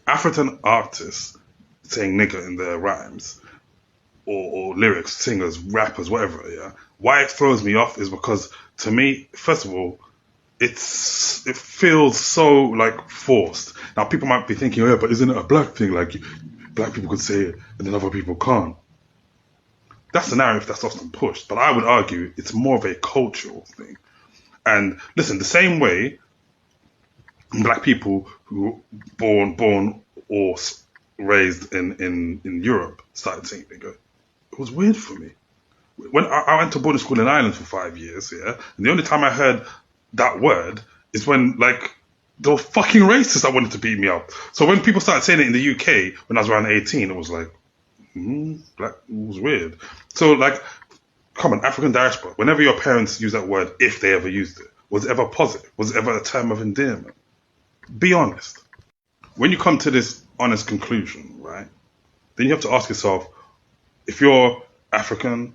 African artists saying nigger in their rhymes or lyrics, singers, rappers, whatever, yeah. Why it throws me off is because to me, first of all, it feels so like forced. Now people might be thinking, oh, yeah, but isn't it a black thing? Like black people could say it and then other people can't. That's the narrative that's often pushed, but I would argue it's more of a cultural thing. And listen, the same way black people who born or raised in Europe started saying nigger, it was weird for me. When I went to boarding school in Ireland for 5 years, yeah, and the only time I heard that word is when like there were fucking racists that wanted to beat me up. So when people started saying it in the UK when I was around 18, it was like, black, it was weird. So like, come on, African diaspora. Whenever your parents use that word, if they ever used it, was it ever positive? Was it ever a term of endearment? Be honest. When you come to this honest conclusion, right, then you have to ask yourself, if you're African,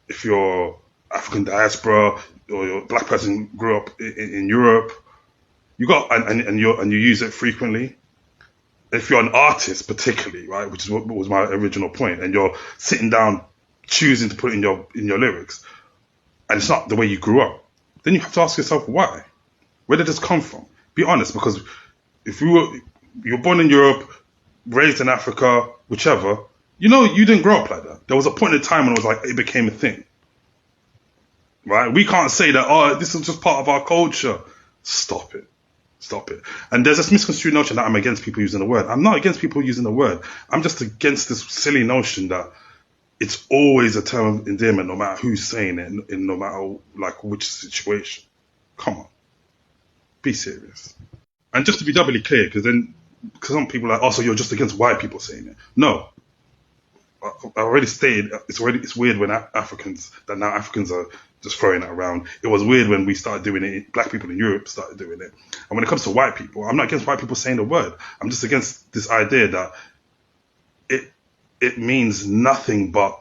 if you're African diaspora, or you're a black person grew up in Europe, you got and you use it frequently. If you're an artist, particularly, right, which is what was my original point, and you're sitting down choosing to put it in your lyrics, and it's not the way you grew up, then you have to ask yourself why. Where did this come from? Be honest, because if you're born in Europe, raised in Africa, whichever, you didn't grow up like that. There was a point in time when it was like it became a thing, right? We can't say that, oh, this is just part of our culture. Stop it. Stop it. And there's this misconstrued notion that I'm against people using the word. I'm not against people using the word. I'm just against this silly notion that it's always a term of endearment no matter who's saying it, in no matter like which situation. Come on. Be serious. And just to be doubly clear, because some people are like, oh, so you're just against white people saying it. No. I already stated it's weird when Africans are just throwing it around. It was weird when we started doing it. Black people in Europe started doing it. And when it comes to white people, I'm not against white people saying the word. I'm just against this idea that it means nothing but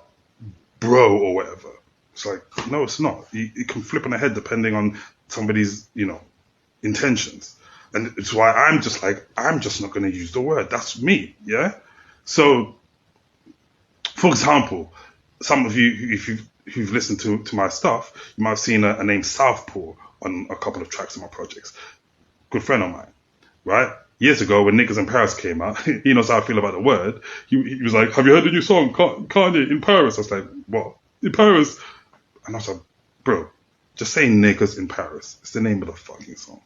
bro or whatever. It's like, no, it's not. It can flip on the head depending on somebody's intentions. And it's why I'm just not going to use the word. That's me, yeah. So, for example, some of you, if you've listened to my stuff, you might have seen a name Southpaw on a couple of tracks of my projects. Good friend of mine, right? Years ago, when Niggas in Paris came out, he knows how I feel about the word. He was like, have you heard the new song, Kanye, in Paris? I was like, what? In Paris? And I was like, bro, just say Niggas in Paris. It's the name of the fucking song.